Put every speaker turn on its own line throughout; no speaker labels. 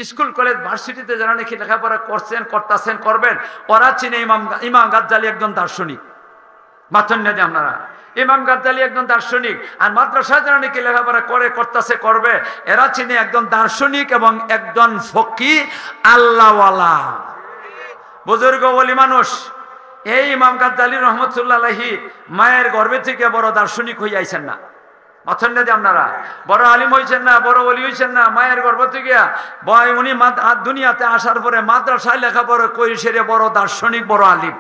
School college ভার্সিটিতে যারা নাকি লেখাপড়া করছেন করতেছেন করবেন ওরা চিনে ইমাম গাজ্জালি একজন দার্শনিক। মাথন না যে আপনারা ইমাম গাজ্জালি একজন দার্শনিক, আর মাদ্রাসায় যারা নাকি লেখাপড়া করে করতেছে করবে এরা চিনে একজন দার্শনিক এবং একজন ফকিহ আল্লাহওয়ালা বুজুর্গ ওলি মানুষ। এই ইমাম গাজ্জালি রহমতুল্লাহ আলাইহি মায়ের গর্ভে থেকে বড় দার্শনিক হয়ে আইছেন না। মাথন না যে আপনারা বড় আলিম হয়েছেন না, বড় ওলি হয়েছেন না, মায়ের গর্ভ থেকে উনি দুনিয়াতে আসার পরে মাদ্রাসায় লেখাপড়া করে সেরে বড় দার্শনিক, বড় আলিম,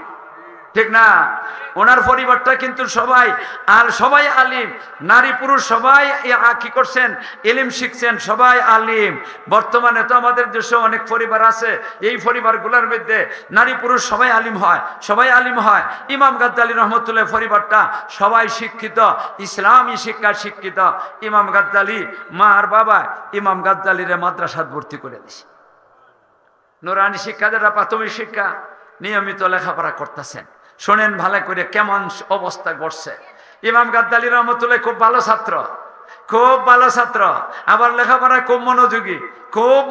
ঠিক না? ওনার পরিবারটা কিন্তু সবাই আলিম, নারী পুরুষ সবাই কি করছেন, ইলম শিখছেন, সবাই আলিম। বর্তমানে তো আমাদের দেশে অনেক পরিবার আছে, এই পরিবারগুলোর মধ্যে নারী পুরুষ সবাই আলিম হয়। ইমাম গাজ্জালি রহমতুল্লাহ পরিবারটা সবাই শিক্ষিত, ইসলামী শিক্ষা শিক্ষিত। ইমাম গাজ্জালি মা আর বাবা ইমাম গাজ্জালিরে মাদ্রাসাত ভর্তি করে দিছে। নুরানি শিক্ষা যারা প্রাথমিক শিক্ষা নিয়মিত লেখাপড়া করতেছেন, শোনেন ভালো করে কেমন অবস্থা ঘটছে। ইমাম গাজ্জালি রহমতুল্লাহ খুব ভালো ছাত্র, আবার লেখাপড়ায় খুব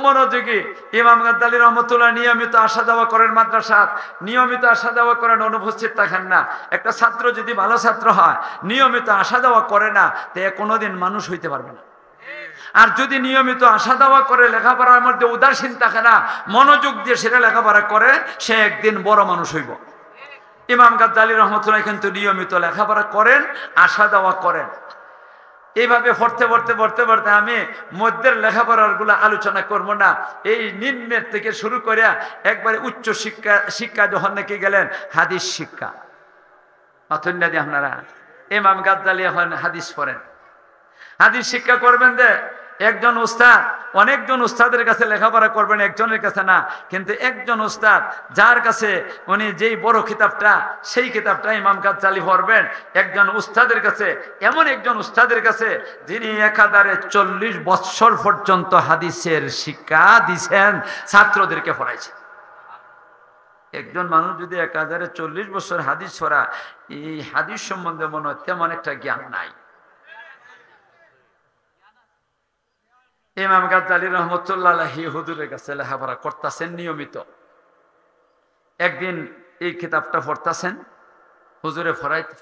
মনোযোগী। ইমাম গাজ্জালি রহমতুল্লাহ নিয়মিত আসা যাওয়া করেন মাদ্রাসাত, নিয়মিত আসা যাওয়া করেন, অনুপস্থিত থাকেন না। একটা ছাত্র যদি ভালো ছাত্র হয়, নিয়মিত আসা যাওয়া করে না, তে কোনোদিন মানুষ হইতে পারবে না। আর যদি নিয়মিত আসা যাওয়া করে, লেখাপড়ার মধ্যে উদাসীন থাকে না, মনোযোগ দিয়ে সেটা লেখাপড়া করে, সে একদিন বড় মানুষ হইব। ইমাম গাজ্জালি রহমতুল্লাহ কিন্তু নিয়মিত লেখাপড়া করেন, আসা যাওয়া করেন। এইভাবে পড়তে আমি মধ্যের লেখাপড়ার গুলা আলোচনা করবো না। এই নিম্নের থেকে শুরু করে একবারে উচ্চ শিক্ষা যখন নাকি গেলেন হাদিস শিক্ষা। আপনারা ইমাম গাজ্জালি এখন হাদিস পড়েন, হাদিস শিক্ষা করবেন যে একজন উস্তাদ, অনেকজন উস্তাদের কাছে লেখাপড়া করবেন, একজনের কাছে না। কিন্তু একজন উস্তাদ যার কাছে উনি যেই বড় কিতাবটা, সেই কিতাবটা ইমাম গাজ্জালি পড়বেন একজন উস্তাদের কাছে, এমন একজন উস্তাদের কাছে যিনি 1040 বৎসর পর্যন্ত হাদিসের শিক্ষা দিছেন, ছাত্রদেরকে পড়াইছেন। একজন মানুষ যদি 1040 বছর হাদিস পড়া, এই হাদিস সম্বন্ধে মনে হয় তেমন একটা জ্ঞান নাই। ইমাম গাজ্জালি রহমতুল্লাহ আলাইহি হুজুরের কাছে লেখাপড়া করতেছেন নিয়মিত। একদিন এই কিতাবটা পড়তেছেন, হুজুরে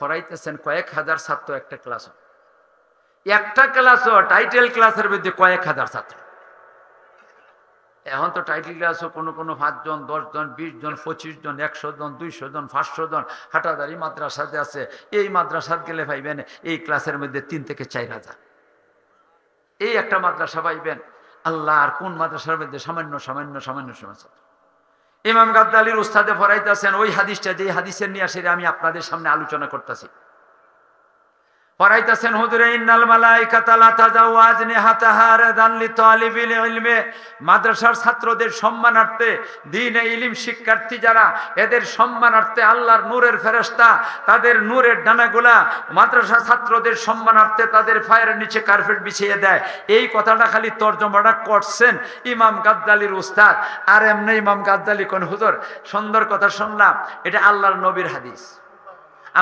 পড়াইতেছেন, কয়েক হাজার ছাত্র একটা ক্লাসও টাইটেল ক্লাসের মধ্যে কয়েক হাজার ছাত্র। এখন তো টাইটেল ক্লাসও কোনো 5 জন, 10 জন, 20 জন, 25 জন, 100 জন, 200 জন, 500 জন হাটাদারি মাদ্রাসাতে আছে। এই মাদ্রাসাত গেলে ভাইবেন এই ক্লাসের মধ্যে 3 থেকে 4 হাজার। এই একটা মাদ্রাসা পাইবেন, আল্লাহ আর কোন মাদ্রাসার মধ্যে সামান্য ছাত্র। ইমাম গাজ্জালির উস্তাদে পড়াইতেছেন ওই হাদিসটা, যে হাদিসের নিয়ে আসে আমি আপনাদের সামনে আলোচনা করতেছি। পড়াইতেছেন হুজুরে, ইন্নাল মালাইকাতা লা তাজাওয়াজ নিহাতাহা রাদান লিতালিবিল ইলমি। মাদ্রাসার ছাত্রদের সম্মানার্থে, দ্বীনে ইলম শিক্ষার্থী যারা, এদের সম্মানার্থে আল্লাহর নূরের ফেরেশতা তাদের নূরের ডানাগুলা মাদ্রাসা ছাত্রদের সম্মানার্থে তাদের পায়ের নিচে কার্পেট বিছিয়ে দেয়। এই কথাটা খালি তর্জমাটা করছেন ইমাম গাজ্জালির উস্তাদ। আর এমনি ইমাম গাজ্জালি কোন হুজুর সুন্দর কথা শুনলাম, এটা আল্লাহর নবীর হাদিস।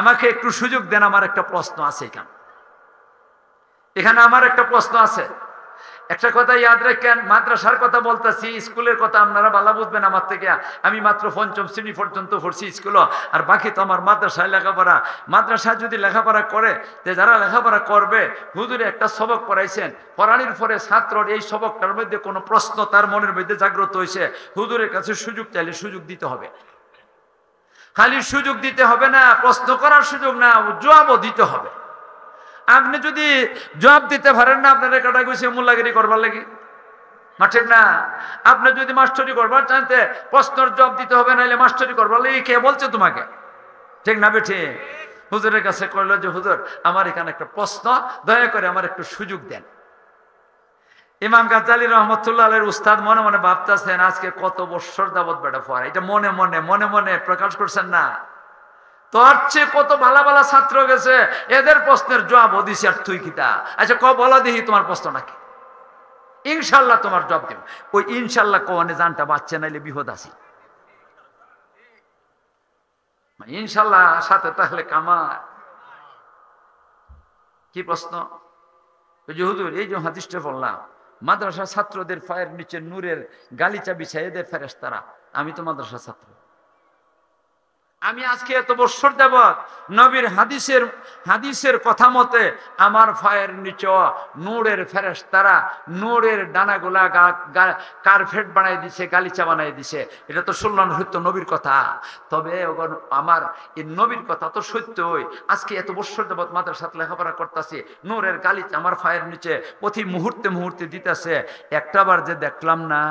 আমাকে একটু সুযোগ দেন, আমার একটা প্রশ্ন আছে। এখানে আমার একটা প্রশ্ন আছে। একটা কথা ইয়াদ রাখেন, মাদ্রাসার কথা বলতেছি, স্কুলের কথা আপনারা ভালো বুঝবেন আমার থেকে। আমি মাত্র 5ম শ্রেণী পর্যন্ত পড়ছি স্কুল, আর বাকি তো আমার মাদ্রাসায় লেখাপড়া। মাদ্রাসায় যদি লেখাপড়া করে, যারা লেখাপড়া করবে, হুজুরে একটা সবক পড়াইছেন, পড়ানোর পরে ছাত্রর এই সবকটার মধ্যে কোনো প্রশ্ন তার মনের মধ্যে জাগ্রত হয়েছে, হুজুরের কাছে সুযোগ চাইলে সুযোগ দিতে হবে। খালি সুযোগ দিতে হবে না, প্রশ্ন করার সুযোগ না, জবাবও দিতে হবে। আপনি যদি জবাব দিতে পারেন না, আপনার কাটা গুছিয়ে মোল্লাগিরি করবার লাগে, ঠিক না? আপনি যদি মাস্টারি করবার চাইতে প্রশ্নের জবাব দিতে হবে, নাহলে মাস্টারি করবার লাগে কে বলছে তোমাকে, ঠিক না বেঠে? হুজুরের কাছে করলো যে হুজুর আমার এখানে একটা প্রশ্ন, দয়া করে আমার একটু সুযোগ দেন। ইমাম গাজ্জালি রহমতুল্লাহ আলাইহির উস্তাদ মনে মনে ভাবতেছেন আজকে কত বছর যাবত বেটা পড়া, এটা মনে মনে প্রকাশ করছেন না। তোর চেয়ে কত ভালা ছাত্র গেছে, এদের প্রশ্নের জবাব দিছি, আর তুই কিতা? আচ্ছা বলা দেখি তোমার প্রশ্ন নাকি, ইনশাল্লাহ তোমার জবাব দেব। ওই ইনশাল্লাহ কোনে জানটা বাচ্চা, নাইলে বিপদ আছে। ইনশাল্লাহ সাথে তাহলে কামার। কি প্রশ্ন? ওই যে হুজুর এই যে হাদিসটা বললাম, মাদ্রাসা ছাত্রদের পায়ের নিচে নূরের গালিচা বিছাইয়ে দেয় ফেরেশতারা। আমি তো মাদ্রাসা ছাত্র, আমি আজকে এত বছর যাবত নবীর হাদিসের কথা মতে আমার পায়ের নিচে নূরের ফেরেশতারা নূরের ডানাগুলা কার্পেট বানাই দিছে, গালিচা বানাই দিছে। এটা তো শুনলাম সত্য নবীর কথা, তবে আমার এই নবীর কথা তো সত্যই। আজকে এত বছর যাবত মাদ্রাসাতে লেখাপড়া করতেছি, নূরের গালিচা আমার পায়ের নিচে প্রতি মুহূর্তে মুহূর্তে দিতেছে। একটাবার যে দেখলাম না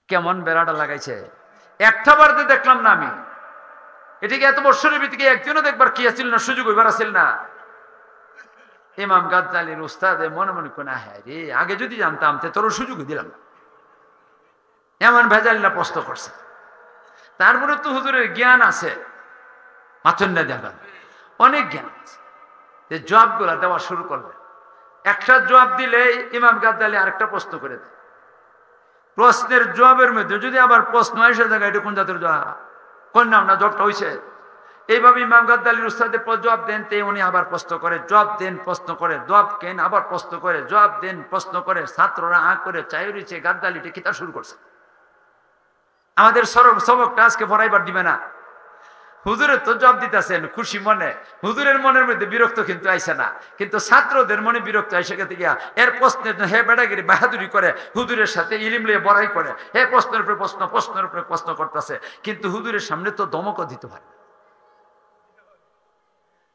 কেমন বেড়াটা লাগাইছে, একটা বারতে দেখলাম না আমি। এটিকে এত বছরের ভিতরে একজনও দেখবার কি আসছিল না, সুযোগ হইবার আসছিল না। ইমাম গাজ্জালির উস্তাদে মনে মনে কোনা, হ্যাঁ রে, আগে যদি জানতাম তে তোর সুযোগ দিলাম না। এমন ভেজালিনা প্রশ্ন করছে। তারপরে তো হুজুরের জ্ঞান আছে, মাথন্যা দেখান অনেক জ্ঞান আছে। জবাব গুলা দেওয়া শুরু করলেন। একটা জবাব দিলে ইমাম গাজ্জালি আরেকটা প্রশ্ন করে দেয়। প্রশ্নের জবাবের মধ্যে যদি আবার প্রশ্ন এসে থাকে এটা কোন জাতের জবাব, কোন নাম না জবাবটা হয়েছে। এইভাবে ইমাম গাজ্জালির উস্তাদের জবাব দেন, তে উনি আবার প্রশ্ন করে, জবাব দেন প্রশ্ন করে, জবাব কেন আবার প্রশ্ন করে, জবাব দেন প্রশ্ন করে। ছাত্ররা আঁ করে চাই রয়েছে, গাজ্জালিটা কিতা শুরু করছে। আমাদের সবকটা আজকে পড়াইবার দিবে না। হুজুরের তো জবাব দিতেছেন খুশি মনে, হুজুরের মনের মধ্যে বিরক্ত কিন্তু আইসে না, কিন্তু ছাত্রদের মনে বিরক্ত আইসে গেছে গিয়া। এর প্রশ্নের হে বেড়াগিরি বাহাদুরি করে হুজুরের সাথে ইলিম লিয়ে বড়াই করে, হে প্রশ্নের উপরে প্রশ্ন, প্রশ্নের উপরে প্রশ্ন করতেছে, কিন্তু হুজুরের সামনে তো দমকও দিতে পারে।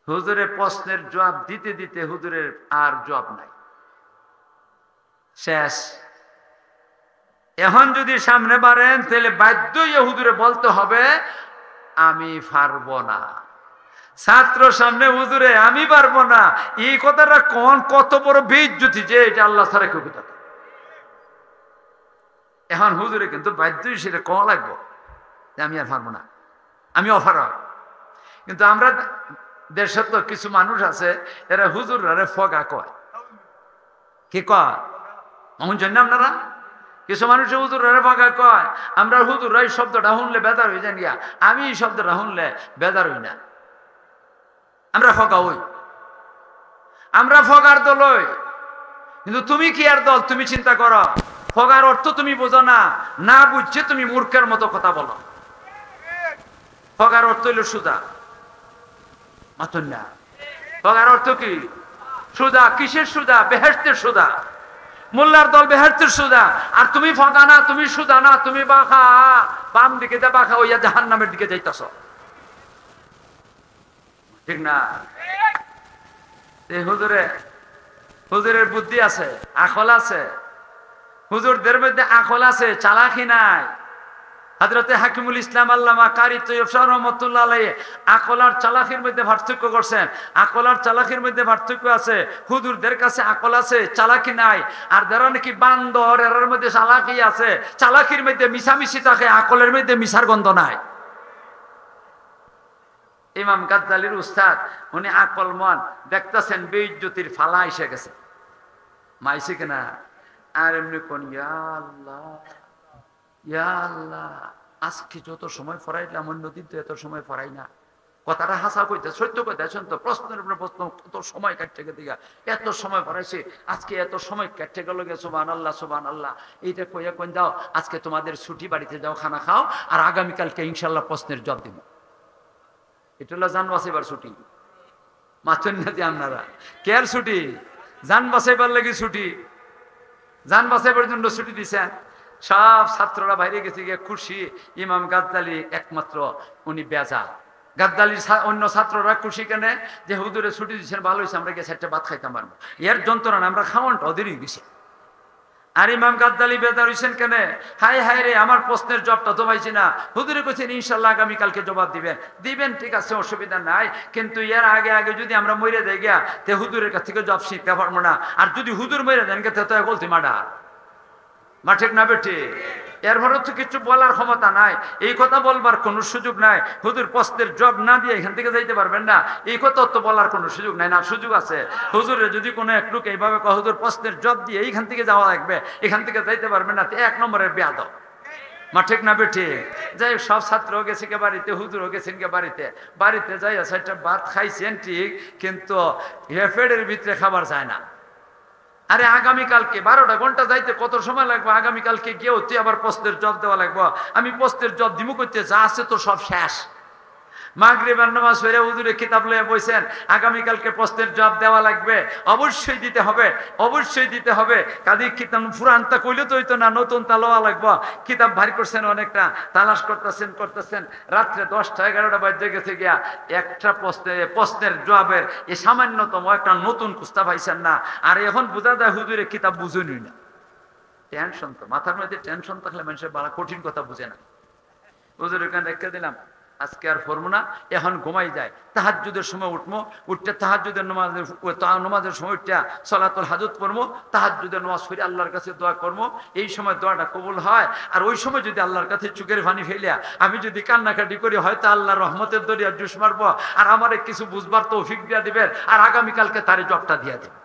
হুজুরের প্রশ্নের জবাব দিতে দিতে হুজুরের আর জবাব নাই, শেষ। এখন যদি সামনে বাড়েন তাহলে বাধ্য হইয়া হুজুরে বলতে হবে আমি পারবো না। ছাত্র সামনে হুজুরে আমি পারবো না, এই কথাটা কত বড় বেইজ্জতি যে এটা আল্লাহ ছাড়া কেউ কথা। এখন হুজুরে কিন্তু বাধ্য সেটা কম লাগবো যে আমি আর পারবো না, আমি অপারগ। কিন্তু আমরা দেশে তো কিছু মানুষ আছে এরা হুজুরে ফগা কয়। কি কয় এমন জন্য আপনারা কিছু মানুষ হুজুরের ফগা কয়। আমরা হুজুর এই শব্দটা শুনলে বেদার হয়ে যান গিয়া, আমি এই শব্দটা শুনলে বেদার হই না। আমরা ফগা হই, আমরা ফগার দল হই। কিন্তু তুমি কি আর দল, তুমি চিন্তা করো। ফগার অর্থ তুমি বোঝো না, না বুঝছে তুমি মূর্খের মতো কথা বলো। ফগার অর্থ হইল সুদা, মাথুন না। ফগার অর্থ কি? সুদা। কিসের সুদা? বেহেশতের সুদা। মোল্লার দল বেহেশতের সুদা, আর তুমি ফগা না, তুমি সুদা না, তুমি বাখা, বাম দিকে যা বাখা হইয়া জাহান্নামের দিকে যাইতাছ, ঠিক না? হুজুরের বুদ্ধি আছে, আকল আছে। হুজুরদের মধ্যে আকল আছে, চালাকি নাই। হযরতে হাকিমুল ইসলাম আল্লামা কারি তৈয়ব শাহ রহমাতুল্লাহ আলাইহি আকল আর চালাকির মধ্যে পার্থক্য করছেন। আকল আর চালাকির মধ্যে পার্থক্য আছে। হুজুরদের কাছে আকল আছে, চালাকি নাই। আর যারা নাকি বান্দর, এর মধ্যে চালাকি আছে, চালাকির মধ্যে মিশামিশি থাকে, আকলের মধ্যে মিশার গন্ধ নাই। ইমাম গাজ্জালির উস্তাদ উনি আকল মন, দেখতেছেন বেইজ্জতির ফালা এসে গেছে, মাইছে কিনা। আর এমনি কোন ইয়া আল্লাহ ইয়া আল্লাহ, আজকে যত সময় ফরাইলাম অন্যদিন তো এত সময় ফরাই না। কথাটা হাসা কইতে সত্য কইতে তো, প্রশ্নের উপরে প্রশ্ন, কত সময় কাটতে গেছে, এত সময় ফরাইছে, আজকে এত সময় কাটতে গেল গে। সুবহানাল্লাহ সুবহানাল্লাহ। এইটা কইয়া কোন দাও, আজকে তোমাদের ছুটি, বাড়িতে যাও, খানা খাও, আর আগামীকালকে ইনশাল্লাহ প্রশ্নের জবাব দিব। এটা হলো জান বাঁচাইবার ছুটি। মাথুন না দিয়ে আপনারা কেয়ার ছুটি, জান বাঁচাইবার লাগি ছুটি, জান বাঁচাইবার জন্য ছুটি দিছেন। সব ছাত্ররা বাইরে গেছে গিয়ে খুশি। ইমাম গাজ্জালি একমাত্র উনি বেজা। গাজ্জালির অন্য ছাত্ররা খুশি কেন যে হুজুরে ছুটি দিচ্ছেন, ভালো হয়েছে, আমরা গিয়ে চারটে ভাত খাইতাম পারবো। এর যন্ত্রণা আমরা খাওয়ানটা ওদেরই গেছে। আর ইমাম গাজ্জালি বেজার হইছেন কেন, হায় হায় রে, আমার প্রশ্নের জবাবটা তো পাইছি না। হুজুরে কইছেন ইনশাল্লাহ আগামীকালকে জবাব দিবেন, ঠিক আছে, অসুবিধা নাই। কিন্তু এর আগে আগে যদি আমরা মরে যাই গিয়া, তে হুজুরের কাছ থেকে জবাব শিখতে পারবো না। আর যদি হুজুর মরে দেন গে, তো বলতে মাডা মা, ঠিক না বেঠি? এরপরে তো কিছু বলার ক্ষমতা নাই, এই কথা বলবার কোনো সুযোগ নাই। হুজুর প্রশ্নের জবাব না দিয়ে এখান থেকে যাইতে পারবেন না, এই কথা তো বলার কোনো সুযোগ নাই। না, সুযোগ আছে। হুজুরের যদি কোনো এক লোক এইভাবে কয় হুজুর প্রশ্নের জবাব দিয়ে এইখান থেকে যাওয়া লাগবে, এখান থেকে যাইতে পারবেন না, এক নম্বরের বেয়াদব। মা ঠিক না বেঠে? যাই সব ছাত্র গেছে কে বাড়িতে, হুজুরও গেছেন কে বাড়িতে, বাড়িতে যাই একটা ভাত খাইছেন ঠিক, কিন্তু হেফেডের ভিতরে খাবার যায় না। আরে আগামীকালকে 12টা ঘন্টা যাইতে কত সময় লাগবে? আগামীকালকে গিয়েও তুই আবার প্রশ্নের জবাব দেওয়া লাগবে। আমি প্রশ্নের জবাব দিমু করতে, যা আছে তো সব শেষ। মাগরিবের নামাজ পড়ে হুজুরে কিতাব লয়ে বইছেন, আগামীকালকে প্রশ্নের জবাব দেওয়া লাগবে, অবশ্যই দিতে হবে, অবশ্যই দিতে হবে। কাজী কিতাব পুরানটা কইলে তো হইতো না, নতুন তা লওয়া লাগবে। কিতাব ভারী করছেন অনেকটা, তালাশ করতেছেন রাত্রে 10টা 11টা বাজে গেছে গিয়া একটা প্রশ্নের জবাবের এই সামান্যতম একটা নতুন কুস্তা পাইছেন না। আর এখন বোঝা যায় হুজুরে কিতাব বুঝুনি না। টেনশন তো, মাথার মধ্যে টেনশন থাকলে মানুষের বড় কঠিন কথা বুঝে না। হুজুর এখানে রেখে দিলাম, আজকে আর পড়বো না, এখন ঘুমাই যায়। তাহাজ্জুদের সময় উঠবো, উঠতে তাহাজ্জুদের নামাজের সময় উঠতে সলাতুল হাজত পড়বো, তাহাজ্জুদের নামাজ পড়ে আল্লাহর কাছে দোয়া করবো। এই সময় দোয়াটা কবুল হয়। আর ওই সময় যদি আল্লাহর কাছে চোখের পানি ফেলিয়া আমি যদি কান্নাকাটি করি, হয়তো আল্লাহর রহমতের দরিয়া জুস মারবো, আর আমারে কিছু বুঝবার তৌফিক দিয়া দিবেন, আর আগামীকালকে তারে জবটা দিয়া দেবেন।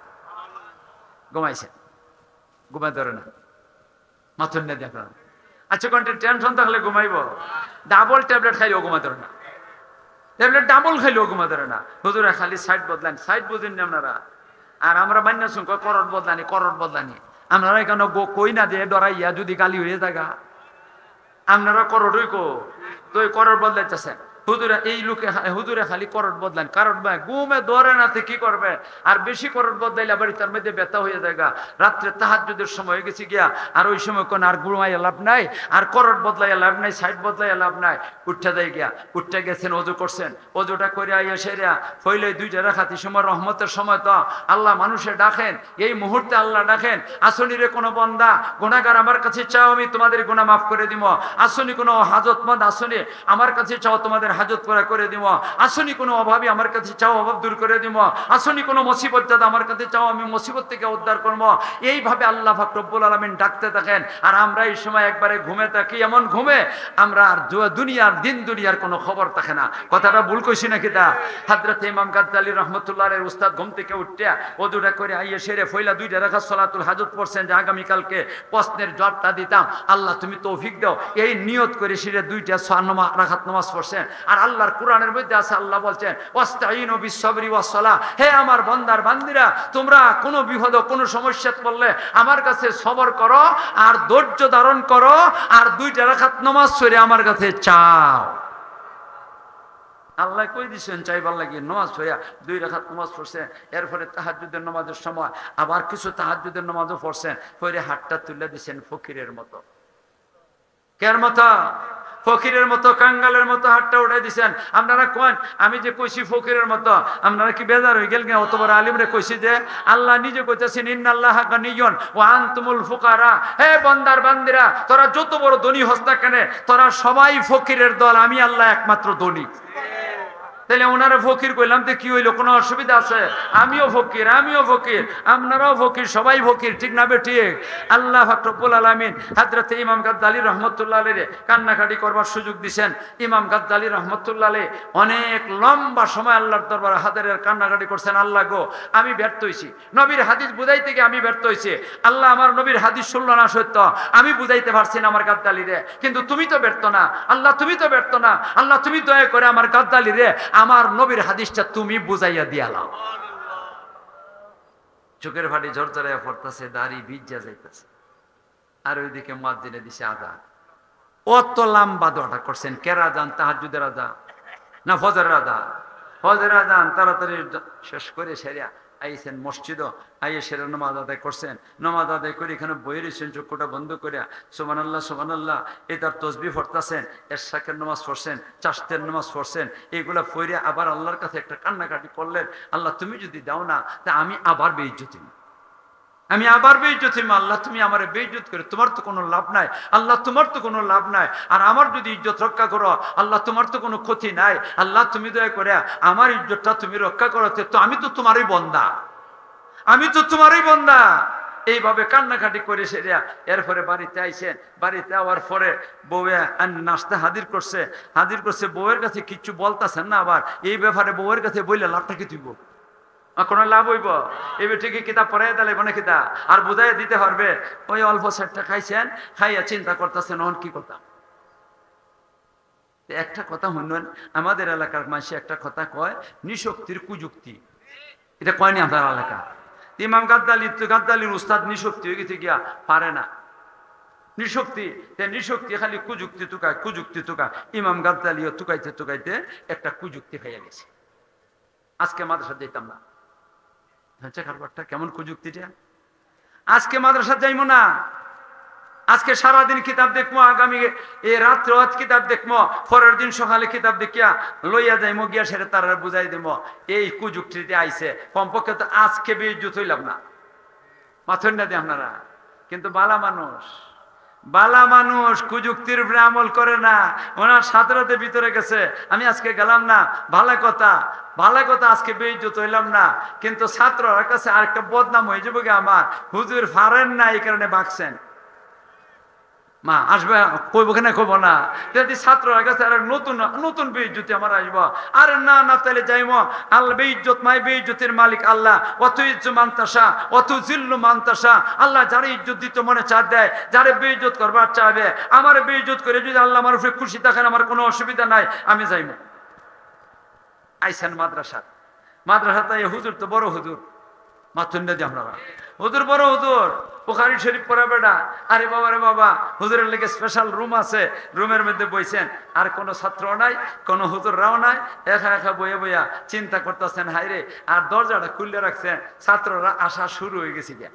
ঘুমাইছে, ঘুমাই ধরে না, মাথুর নিয়ে দেখা। আচ্ছা, কোনটা টেনশন থাকলে ঘুমাইব? ডাবল ট্যাবলেট খাইলেও ঘুমা ধরে না, ট্যাবলেট ডাবল খাইলেও ঘুমা ধরে না। হুজুরা খালি সাইড বদলান, সাইড বুঝেন না আপনারা। আর আমরা বান্যাসং করট বদলানি, করট বদলানি। আপনারা এখানে কই না দিয়ে ডরাইয়া যদি গালি হয়ে থাকা, আপনারা করটই কো তো করট বদলাইতেছেন। হুজুরা এই লোকে হুজুরে খালি করট বদলান, কারণ ঘুমে ধরে না কি করবে? আর বেশি করট বদলাইলে বাড়ি তার মধ্যে ব্যথা হয়ে যায়। রাত্রে তাহাজ্জুদের সময় হয়ে গেছি গিয়া, আর ওই সময় কোন আর ঘুমাইয়া লাভ নাই, আর করট বদলাইয়া লাভ নাই, সাইড বদলাইয়া লাভ নাই। উঠতে দেয় গিয়া, উঠতে গেছেন, অজু করছেন, অজুটা করে আইয়া সেরা হইলে 2টা রাখাতি সময় রহমতের সময় তো আল্লাহ মানুষে ডাকেন, এই মুহূর্তে আল্লাহ ডাকেন, আসনিরে কোনো বন্দা গুনাহগার আমার কাছে চাও, আমি তোমাদের গুনাহ মাফ করে দিব। আসনি কোনো হাজতমন্দ আসনি আমার কাছে চাও, তোমাদের হাজত পুরা করে দিব। আসনি কোনো অভাবী আমার কাছে চাও, অভাব দূর করে দিব। আসনি কোনো মুসিবত যাতে আমার কাছে চাও, আমি মুসিবত থেকে উদ্ধার করব। এইভাবে আল্লাহ পাক রব্বুল আলামিন ডাকতে থাকেন। আর আমরা এই সময় একবারে ঘুমে থাকি, এমন ঘুমে আমরা আর দুনিয়ার দিন দুনিয়ার কোনো খবর থাকে না। কথাটা ভুল কইছি নাকি? তা হযরত ইমাম গাজ্জালী রাহমাতুল্লাহির উস্তাদ ঘুম থেকে উঠতে ওযুটা করে আইয়ে সেরে ফইলা 2টা রাকাত সালাতুল হাজত পড়ছেন, যে আগামীকালকে প্রশ্নের জবাবটা দিতাম, আল্লাহ তুমি তৌফিক দাও। এই নিয়ত করে সেরে 2টা রাকাত নামাজ পড়ছেন। আর আল্লাহর কোরআনের মধ্যে আছে, আল্লাহ বলছেন ওয়াস্তাইনু বিস-সাবরি ওয়াস-সালাহ, হে আমার বান্দার বান্দিরা, তোমরা কোনো বিপদ কোনো সমস্যায় পড়লে আমার কাছে সবর করো আর ধৈর্য ধারণ করো, আর 2টা রাকাত নামাজ পড়ে আমার কাছে চাও। আল্লাহ কই দিছেন চাইবার লাগি, নামাজ পড়া 2 রাকাত নামাজ পড়ছেন। এরপরে তাহাজ্জুদের নামাজের সময় আবার কিছু তাহাজ্জুদের নামাজও পড়ছেন, পড়ে হাতটা তুলে দিছেন ফকিরের মতো। কের মতো? ফকিরের মতো, কাঙ্গালের মতো হাতটা উঠাই দিছেন। আপনারা কোন আমি যে কইছি ফকিরের মতো, আপনারা কি বেজার হয়ে গেল? অত বড় আলিমরে কইছি যে আল্লাহ নিজে কইতেছেন ইন্নাল্লাহা গানিয়্যুন ওয়া আনতুমুল ফুকারা, হে বান্দার বান্দিরা, তোরা যত বড় ধনী হস না কেন, তোরা সবাই ফকিরের দল, আমি আল্লাহ একমাত্র ধনী। তাহলে ওনারা ফকির কইলাম তো কি হইলো? কোনো অসুবিধা আছে? আমিও ফকির, আমিও ফকির, আপনারাও ফকির, সবাই ফকির, ঠিক না ঠিক? আল্লাহ পাক রব্বুল আলামিন হযরত ইমাম গাজ্জালী রাহমাতুল্লাহ আলাইহি কান্নাকাটি করবার সুযোগ দিবেন। ইমাম গাজ্জালী রাহমাতুল্লাহ আলাইহি অনেক লম্বা সময় আল্লাহর দরবারে হাজারের কান্নাকাটি করছেন, আল্লাহ গো আমি ব্যর্থ হইছি, নবীর হাদিস বুঝাইতে গিয়ে আমি ব্যর্থ হইছি। আল্লাহ আমার নবীর হাদিস শুনলো না সত্য, আমি বুঝাইতে পারছি না আমার গাজ্জালী রে, কিন্তু তুমি তো ব্যর্থ না আল্লাহ, তুমি তো ব্যর্থ না আল্লাহ, তুমি দয়া করে আমার গাজ্জালী রে আমার নবীর হাদিসটা তুমি বুঝাইয়া দিয়ালাও। চোখের ফাটি ঝরঝরাইয়া পড়তেছে, দাড়ি ভিজা যাইতেছে, আর ওইদিকে মুয়াজ্জিনে দিছে আযান। অত লম্বা দোয়াটা করছেন, কেরা আযান? তাহাজ্জুদের আযান না ফজরের আযান? ফজরের আযান তাড়াতাড়ি শেষ করে সেরা আইছেন মসজিদও, আইয়ে সেরা নামাজ আদায় করছেন। নামাজ আদায় করে এখানে বইয়ে রয়েছেন, চক্ষুটা বন্ধ করে সুবহানাল্লাহ সুবহানাল্লাহ এটার তসবিহ পড়তেছেন, এরশাকের নামাজ পড়ছেন, চাশতের নামাজ পড়ছেন। এগুলা পড়ে আবার আল্লাহর কাছে একটা কান্নাকাটি করলেন, আল্লাহ তুমি যদি দাও না তা আমি আবার বেইজ্জতি, আমি আবার বেইজ্জতি, আল্লাহ তুমি আমার বেইজ্জত করে, তোমার তো কোনো লাভ নাই আল্লাহ, তোমার তো কোনো লাভ নাই। আর আমার যদি ইজ্জত রক্ষা করো আল্লাহ, তোমার তো কোনো ক্ষতি নাই আল্লাহ, তুমি দয়া করে আমার ইজ্জতটা তুমি রক্ষা করো, তো আমি তো তোমারই বান্দা, আমি তো তোমারই বান্দা। এইভাবে কান্নাকাটি করে সেরা এরপরে বাড়িতে আইছেন। বাড়িতে আওয়ার পরে বউয়ে নাস্তা হাজির করছে, বউয়ের কাছে কিচ্ছু বলতেছেন না। আবার এই ব্যাপারে বউয়ের কাছে বললে লাভটা কি তুইব? কোনো লাভ হইব? এবার ঠিকই কিতাব পড়াই দিলে মনে কিতা আর বুঝাই দিতে পারবে? ওই অল্প সেটটা খাইছেন, খাইয়া চিন্তা করতেছেন ওহন কি করতাম। একটা কথা শুনুন, আমাদের এলাকার মানুষ একটা কথা কয়, নিশক্তির কুযুক্তি, এটা কয়নি আপনার এলাকা। ইমাম গাদ্দালির উস্তাদ নিশক্তি হয়ে গেছে গিয়া, পারে না নিশক্তি, নিশক্তি খালি কুযুক্তি তুকায়, কুযুক্তি তুকায়। ইমাম গাদ্দালিও তুকাইতে তুকাইতে একটা কুযুক্তি হয়ে গেছে। আজকে মাদ্রাসা যেতাম না, হচ্ছে কারবারটা কেমন কুযুক্তিটা। আজকে মাদ্রাসা যাইবো না, আজকে সারাদিন কিতাব দেখবো, আগামী এই রাত্রে কিতাব দেখবো, পরের দিন সকালে কিতাব দেখিয়া লইয়া যাইমো, গিয়া সেটা তারা বুঝাই দিব। এই কুযুক্তিতে আইছে, কমপক্ষে তো আজকে বেইজ্জত হইলাম না, মাথুর না দিয়ে আপনারা। কিন্তু বালা মানুষ কুযুক্তির উপরে আমল করে না। ওনার ছাত্রদের ভিতরে গেছে, আমি আজকে গেলাম না, ভালো কথা আজকে বেইজ্জত হইলাম না, কিন্তু ছাত্রর কাছে আরেকটা বদনাম হয়ে যাবে আমার, হুজুর ফারেন না এই কারণে বাঁকছেন। মা আসবে কইব কেন, কইব না, যদি ছাত্ররা কাছে আর নতুন বেইজ্জতি আমার আসবো। আরে না তাহলে যাইব, আল্লাহ বেইজ্জত মাই, বেইজ্জতের মালিক আল্লাহ। অত ইজ্জত মানতাসা, অত জিল্লু মানতাসা। আল্লাহ যারা ইজ্জত দিতে মনে চায় দেয়, যারা বেইজ্জত করবার চাবে, আমার বেইজ্জত করে যদি আল্লাহ আমার উপরে খুশি থাকেন, আমার কোনো অসুবিধা নাই, আমি যাইব। আইসেন মাদ্রাসাতে হুজুর তো বড় হুজুর, মাথুর না দিয়ে আপনারা, হুজুর বড় হুজুর, বুখারী শরীফ পড়া বেটা। আরে বাবা রে বাবা, হুজুরের লেগে স্পেশাল রুম আছে, রুমের মধ্যে বইছেন, আর কোনো ছাত্র নাই, কোনো হুজুররাও নাই, একা বইয়া চিন্তা করতেছেন, হাইরে, আর দরজাটা খুলে রাখছেন, ছাত্ররা আসা শুরু হয়ে গেছে গিয়া।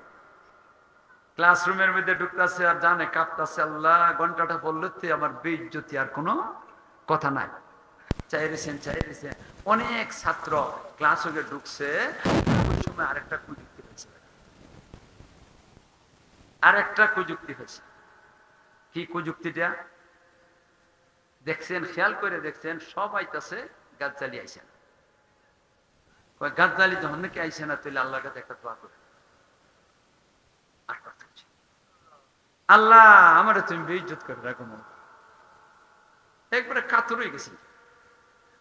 ক্লাসরুমের মধ্যে ঢুকতেছে আর জানে কাঁপতেছে, আল্লাহ ঘন্টাটা পড়লে আমার বেইজ্জতি আর কোনো কথা নাই। চাইছেন অনেক ছাত্র ক্লাস হয়ে ঢুকছে, ওই সময় আরেকটা কুযুক্তি হয়েছে। কি কুযুক্তিটা দেখছেন, খেয়াল করে দেখছেন, সব আইতাছে গাজ্জালি আইসেন। গাজ্জালি যখন নাকি আইসে না, তাহলে আল্লাহর কাছে একটা দোয়া করে, আল্লাহ আমার তুমি বেইজ্জত করে রাখো। একবারে কাতর হয়ে গেছি,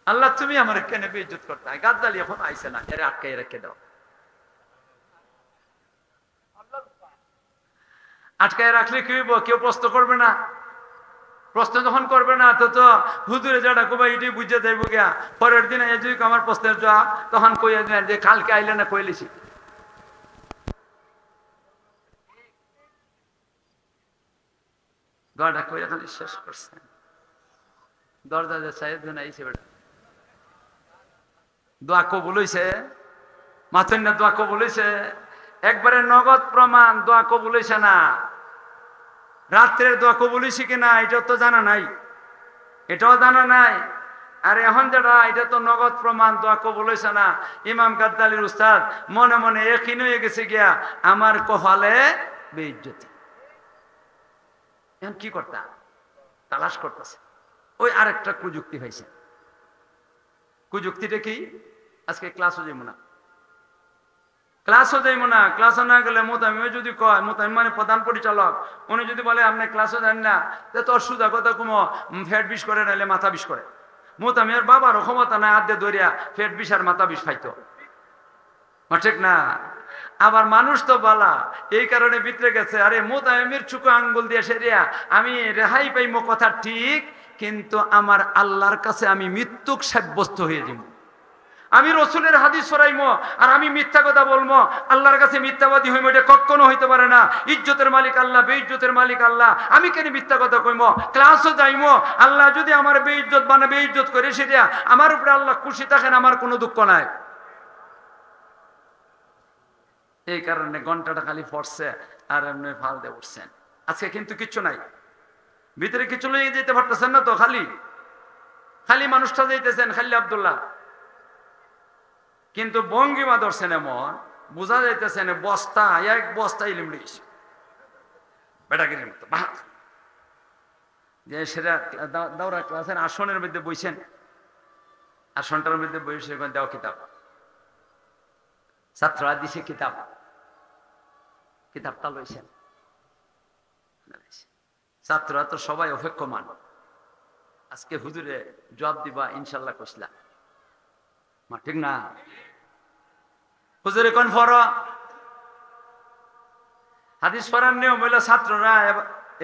আল্লাহ তুমি আমার কেন বেইজ্জত করতে হয়। গাদ্দালি এখন আইসে না, এর আটকাই রেখে দাও। আটকায় রাখলে কি হইব, কেউ প্রশ্ন করবে না। প্রশ্ন যখন করবে না, তো হুজুরে যেটা কবা এটাই বুঝে যাইব গিয়া। পরের দিন যদি আমার প্রশ্নের জবাব, তখন কইয়া দেন যে কালকে আইলে না কইলেছি। দরজা কইয়া খালি শেষ করছেন, দরজা যে সাহেব আইসে বেটা, দোয়া কবুল হইছে, মাথুর না দোয়া কবুল হইছে, একবারে নগদ প্রমাণ দোয়া কবুল হইছে না। রাত্রের দোয়া কবুল হইছে কিনা এটাও তো জানা নাই, আর এখন যেটা এটা তো নগদ প্রমাণ দোয়া কবুল হইছে না। ইমাম গাদ্দালির উস্তাদ মনে মনে একই হয়ে গেছে গিয়া, আমার কপালে বেইজ্জতি। এখন কি করতা, তালাশ করতেছে। ওই আরেকটা কুযুক্তি হয়েছে। কুযুক্তিটা কি, আজকে ক্লাসও যাইব না, ক্লাসও না গেলে মোতামিমে যদি কয়, মোতামিম মানে প্রধান পরিচালক, উনি যদি বলে আপনি ক্লাসও যান না, তোর সুদা কথা কমো, ফ্যাট বিষ করে, নাহলে মাথা বিষ করে। মোতামিমের বাবারও ক্ষমতা নাই আদে দরিয়া ফ্যাট বিষ আর মাথা বিষ খাইতো, ঠিক না? আবার মানুষ তো বালা, এই কারণে ভিতরে গেছে, আরে মোতামিমের চুকো আঙ্গুল দিয়ে সেরিয়া আমি রেহাই পাইমো, কথা ঠিক, কিন্তু আমার আল্লাহর কাছে আমি মৃত্যুক সাব্যস্ত হয়ে যাব। আমি রসুলের হাদিস ছড়াইমো আর আমি মিথ্যা কথা বলবো, আল্লাহর কাছে মিথ্যাবাদী হইমো, এটা কখনো হইতে পারে না। ইজ্জতের মালিক আল্লাহ, বেইজ্জতের মালিক আল্লাহ, আমি কেন মিথ্যা কথা কইমো? ক্লাসও যাইমো, আল্লাহ যদি আমার বেইজ্জত মানে বেইজ্জত করে সেটা আমার উপরে আল্লাহ খুশি থাকেন, আমার কোনো দুঃখ নাই। এই কারণে ঘন্টাটা খালি পড়ছে আর এমনি ফাল দিয়ে উঠছেন। আজকে কিন্তু কিচ্ছু নাই, ভিতরে কিছু লইয়ে যেতে পারতেছেন না তো, খালি মানুষটা যাইতেছেন খালি আব্দুল্লাহ, কিন্তু ভঙ্গিমা ধরছেন এমন বোঝা যাইতেছেন বস্তা, এক বস্তা ইলিম লিখছে বেটাগিরির মতো। যে সেটা দাওরা ক্লাসের আসনের মধ্যে বইছেন, আসনটার মধ্যে বসে দেওয়া কিতাব, ছাত্ররা দিছে কিতাবটা লইছেন। ছাত্ররা তো সবাই অপেক্ষমান, আজকে হুজুরে জবাব দিবা ইনশাল্লাহ কইসলা, ঠিক না? হুজুরে কোন ফর হাদিস পড়ার নিয়ম হইল ছাত্ররা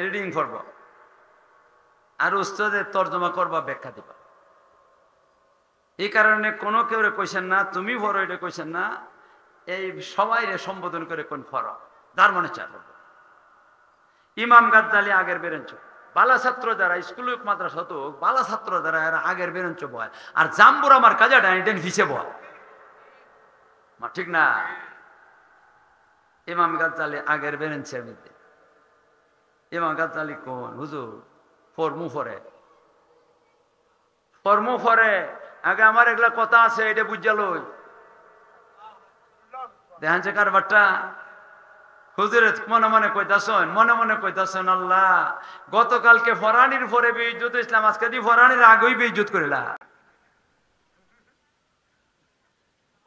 রিডিং করবো, আর উস্তাদের তর্জমা করবা, ব্যাখ্যা দিবা। এই কারণে কোনো কেউ কইছেন না তুমি বড়, এটা কইছেন না, এই সবাই সম্বোধন করে কোন ফরক যার মনে চায়। ইমাম গাজ্জালি আগের বেরেঞ্চ, বালা ছাত্র যারা স্কুল হোক মাদ্রাসা তো হোক, বালা ছাত্র যারা এরা আগের বেরেঞ্চ বয়, আর জাম্বুর আমার কাজা ডাইটেন ভিসে বয়, ঠিক না? ইমাম গাজ্জালি আগের বেরেঞ্চের মধ্যে। ইমাম গাজ্জালি কোন হুজুর ফরমু ফরে আগে আমার এগুলা কথা আছে, এটা বুঝা লই। দেখেন কারবারটা হুজুরে মনে মনে কইতাছেন আল্লাহ গতকালকে ফরানির পরে বেইজ্জত ইসলাম, আজকে দি ফরানির আগেই বেইজ্জত করিলা।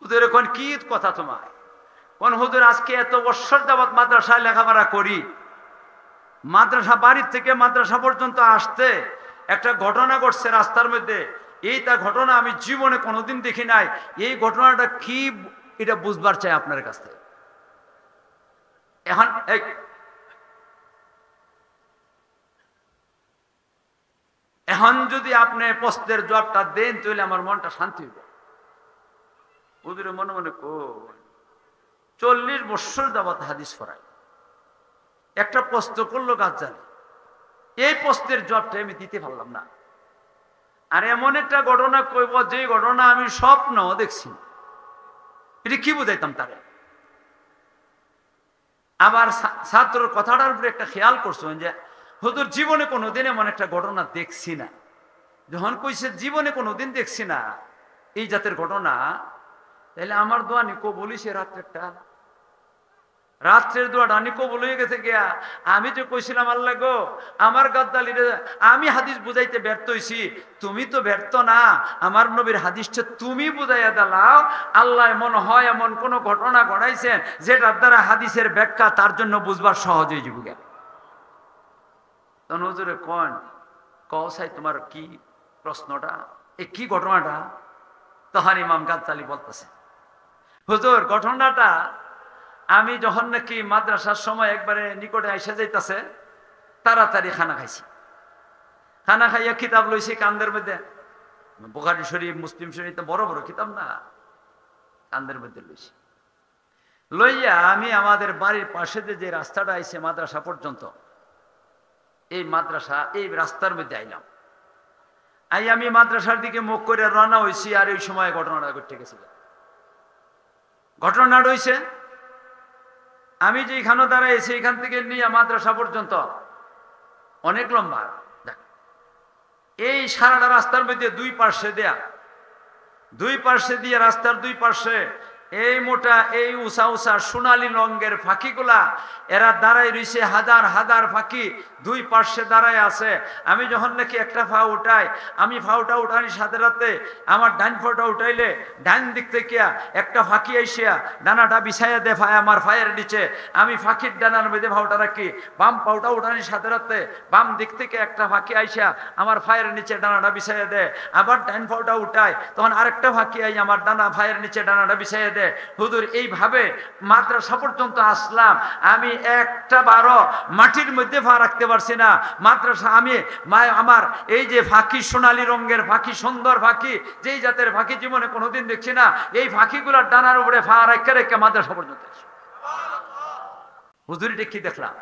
হুজুরে কোন কি কথা তোমার? কোন হুজুর আজকে এত বছর যাবত মাদ্রাসায় লেখাপড়া করি, মাদ্রাসা বাড়ির থেকে মাদ্রাসা পর্যন্ত আসতে একটা ঘটনা ঘটছে রাস্তার মধ্যে, এইটা ঘটনা আমি জীবনে কোনোদিন দেখি নাই। এই ঘটনাটা কি এটা বুঝবার চাই আপনার কাছ থেকে। এখন যদি আপনি প্রশ্নের জবাবটা দেন তাহলে আমার মনটা শান্তি হইবে। ওদের মনে মনে 40 বছর যাবত হাদিস পড়ায়, একটা প্রশ্ন করলো গাজ্জালি, এই প্রশ্নের জবাবটা আমি দিতে পারলাম না। আর এমন একটা ঘটনা কইব যে ঘটনা আমি স্বপ্ন দেখছি, এটা কি বুঝাইতাম তারে? আবার ছাত্রর কথাটার উপরে একটা খেয়াল করছেন যে হুজুর জীবনে কোনোদিন এমন একটা ঘটনা দেখছি না। যখন কইছে জীবনে কোনোদিন দেখছি না এই জাতের ঘটনা, তাহলে আমার দোয়া নি কবুল হইছে। রাত্রের দোয়াটা নি কবুল হয়ে গেছে গিয়া। আমি যে কইছিলাম আল্লাহ গো আমার গাদ্দালিরে আমি হাদিস বুঝাইতে ব্যর্থ হইছি, তুমি তো ব্যর্থ না, আমার নবীর হাদিসটা তুমি বুঝাইয়া দাও। আল্লাহ মনে হয় এমন কোন ঘটনা ঘটাইছেন যেটার দ্বারা হাদিসের ব্যাখ্যা তার জন্য বুঝবার সহজ হয়ে যাবে। তখন হুজুরে কোন কসাই তোমার কি প্রশ্নটা, এই কি ঘটনাটা? তখন ইমাম গাজ্জালি বলতেছে হুজুর ঘটনাটা আমি যখন নাকি মাদ্রাসার সময় একবারে নিকটে আইসা যাইতাছে, তাড়াতাড়ি খানা খাইছি, খানা খাইয়া কিতাব লইছি কান্দের মধ্যে, বুখারী শরীফ মুসলিম শরীফ তো বড় বড় কিতাব না, কান্দের মধ্যে লইছি। লইয়া আমি আমাদের বাড়ির পাশে যে রাস্তাটা আইছে মাদ্রাসা পর্যন্ত, এই মাদ্রাসা এই রাস্তার মধ্যে আইলাম। আমি মাদ্রাসার দিকে মুখ করে রওনা হইছি। আর এই সময় ঘটনাটা ঘটে গেছিল। ঘটনাটা হইছে আমি যেখানে দাঁড়াইছি এখান থেকে নিয়ে মাদ্রাসা পর্যন্ত অনেক লম্বা, এই সারাটা রাস্তার মধ্যে দুই পার্শ্বে দিয়ে রাস্তার দুই পার্শ্বে এই মোটা এই উঁচা উঁচা সোনালী রঙের ফাঁকিগুলা এরা দাঁড়াই রইছে, হাজার হাজার ফাঁকি দুই পার্শ্বে দাঁড়ায় আছে। আমি যখন নাকি একটা ফা উঠাই, আমি ফাউটা উঠানি সাথে রাতে আমার ডান ফাউটা উঠাইলে ডান দিক থেকে একটা ফাঁকি আইসিয়া ডানাটা বিছাইয়া দে আমার ফায়ের নিচে, আমি ফাঁকির ডানার মধ্যে ফাউটা রাখি, বাম পাউটা উঠানি সাথে রাতে বাম দিক থেকে একটা ফাঁকি আইসিয়া আমার ফায়ের নিচে ডানাটা বিছাইয়া দে, আবার ডান ফাউটা উঠাই, তখন আরেকটা ফাঁকি আই আমার ডানা ফায়ের নিচে ডানাটা বিছাইয়া দে। হুজুর এইভাবে মাদ্রাসা পর্যন্ত আসলাম, আমি একটা বারো মাটির মধ্যে পা রাখতে পারছি না। মাদ্রাসা আমি আমার এই যে ফাঁকি সোনালী রঙের ফাঁকি, সুন্দর ফাঁকি, যেই জাতের ফাঁকি জীবনে কোনোদিন দেখছি না, এই ফাঁকিগুলোর ডানার উপরে পা রেখে রেখে মাদ্রাসা পর্যন্ত। হুজুর এটা কি দেখলাম?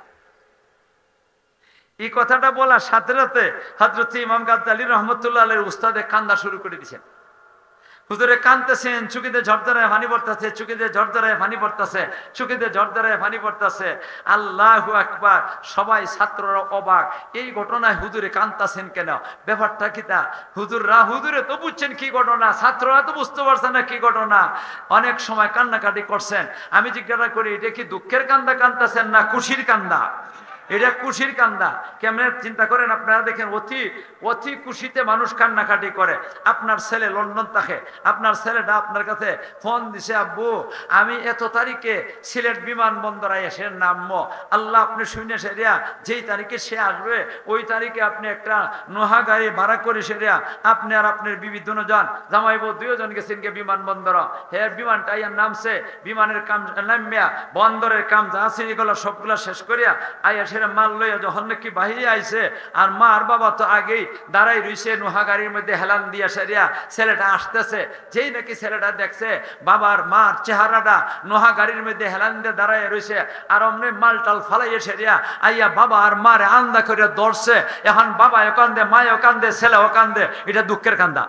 এই কথাটা বলার সাথে সাথে হযরত ইমাম গাজ্জালী রাহমাতুল্লাহ আলাইহির উস্তাদে কান্দা শুরু করে দিয়েছেন। হুজুরে কাঁদতেছেন, চুকিতে ঝরঝরায় পানি পড়তেছে, চুকিতে ঝরঝরায় পানি পড়তেছে, চুকিতে ঝরঝরায় পানি পড়তেছে। আল্লাহু আকবার! সবাই ছাত্ররা অবাক, এই ঘটনায় হুজুরে কাঁদতেছেন কেন? ব্যাপারটা কি? তা হুজুরে তো বুঝছেন কি ঘটনা, ছাত্ররা তো বুঝতে পারছে না কি ঘটনা। অনেক সময় কান্নাকাটি করছেন। আমি জিজ্ঞাসা করি এটা কি দুঃখের কান্দা কাঁদতেছেন না খুশির কান্দা? এটা খুশির কান্দা। কেমনে চিন্তা করেন আপনারা, দেখেন অতি খুশিতে মানুষ কান্নাকাটি করে। আপনার ছেলে লন্ডন থাকে, আপনার ছেলেটা আপনার কাছে ফোন দিছে, আব্বু আমি এত তারিখে সিলেট বিমানবন্দরে এসে নামবো, আল্লাহ আপনি শুনে সেরিয়া যেই তারিখে সে আসবে ওই তারিখে আপনি একটা নোহা গাড়ি ভাড়া করে সেরিয়া আপনি আর আপনার বিবি দুজন জামাইবো দুজন গেছেন গে বিমানবন্দর। হে বিমানটা আইয়ার নামছে, বিমানের কাম নামিয়া বন্দরের কাম যা আছে এগুলো সবগুলা শেষ করিয়া আইয়া সেটা মাল লইয়া যখন নাকি বাহিরে আইছে আর মা আর বাবা তো আগেই দাঁড়াই রইছে নোহা গাড়ির মধ্যে হেলান দিয়া সেরিয়া ছেলেটা আসতেছে, যেই নাকি ছেলেটা দেখছে বাবার মার চেহারাটা নোহা গাড়ির মধ্যে হেলান দিয়ে দাঁড়াই রইছে আর অমনি মাল টাল ফালাইয়া সেরিয়া আইয়া বাবা আর মারে আন্দা করে ধরছে। এখন বাবা কান্দে, মায়ও কান্দে, ছেলেও কান্দে। এটা দুঃখের কান্দা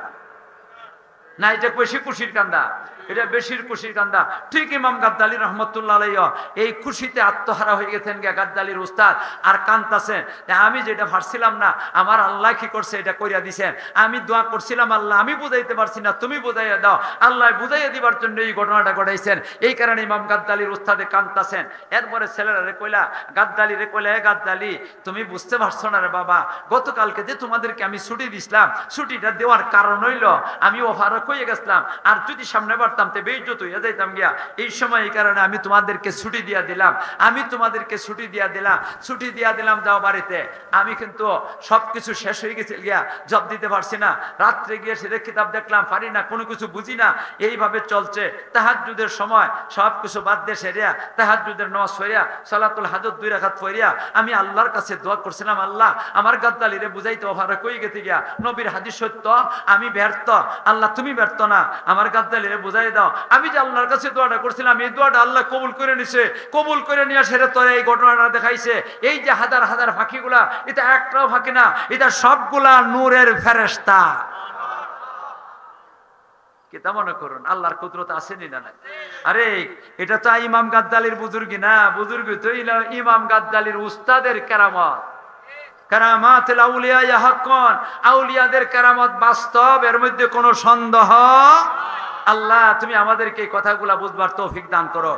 না, এটা বেশি খুশির কান্দা, এটা বেশির খুশির কান্দা। ঠিক ইমাম গাদ্দালী রহমতুল্লাহ আলাইহি এই খুশিতে আত্মহারা হয়ে গেছেন গে গাদ্দালীর উস্তাদ, আর কান্তাছেন আমি যেটা ভাবছিলাম না আমার আল্লাহ কি করছে এটা কইরা দিছেন। আমি দোয়া করছিলাম আল্লাহ আমি বুঝাইতে পারছি না, তুমি বুঝাইয়া দাও। আল্লাহ বুঝাইয়া দিবার জন্য এই ঘটনাটা ঘটাইছেন। এই কারণে ইমাম গাদ্দালীর উস্তাদে কান্তাছেন। এরপরে ছেলেরা রে কইলা, গাদ্দালী রে কইলা, গাদ্দালী তুমি বুঝতে পারছো না রে বাবা, গতকালকে যে তোমাদেরকে আমি ছুটি দিছিলাম, ছুটিটা দেওয়ার কারণ হইল আমি ওভারও কইয়ে গেছিলাম, আর যদি সামনে পারতাম তে বেইজ্জত হইয়া যাইতাম গিয়া। এই সময় এই কারণে আমি তোমাদেরকে ছুটি দিয়া দিলাম, আমি তোমাদেরকে ছুটি দিয়া দিলাম, ছুটি দিয়া দিলাম যাও বাড়িতে। আমি কিন্তু সবকিছু শেষ হয়ে গেছে গিয়া, জব দিতে পারছি না। রাত্রে গিয়ে সেটা কিতাব দেখলাম, পারি না, কোনো কিছু বুঝি না। এইভাবে চলছে। তাহাজ্জুদের সময় সবকিছু বাদ দিয়ে সেরিয়া তাহাজ্জুদের নামাজ পড়িয়া সালাতুল হাজত 2 রাকাত পড়িয়া আমি আল্লাহর কাছে দোয়া করছিলাম, আল্লাহ আমার গাদ্দালীরে বুঝাইতে ওভারে কই গেতে গিয়া, নবীর হাদিস সত্য, আমি ব্যর্থ, আল্লাহ তুমি ব্যর্থ না, আমার গাদ্দালীরে বুঝাই দাও। আমি যে আল্লাহর কাছে দোয়াটা করছিলাম এই দোয়াটা আল্লাহ কবুল করে নিছে, কবুল করে নিয়ে সেটা তোরা এই ঘটনাটা দেখাইছে। এই যে হাজার হাজার ফাঁকিগুলা, এটা একটাও ফাঁকি না, এটা সবগুলা নূরের ফেরেশতা। কিতা মনে করুন আল্লাহর কুদরত আসেনি না? আরে এটা তো ইমাম গাদ্দালীর বুজুর্গি না, বুজুর্গি তো ইমাম গাদ্দালীর উস্তাদের কেরামত। কারামাতুল আউলিয়া হাক্কান, আউলিয়াদের কেরামত বাস্তব, এর মধ্যে কোনো সন্দেহ। আল্লাহ তুমি আমাদেরকে এই কথাগুলা বুঝবার তৌফিক দান করো।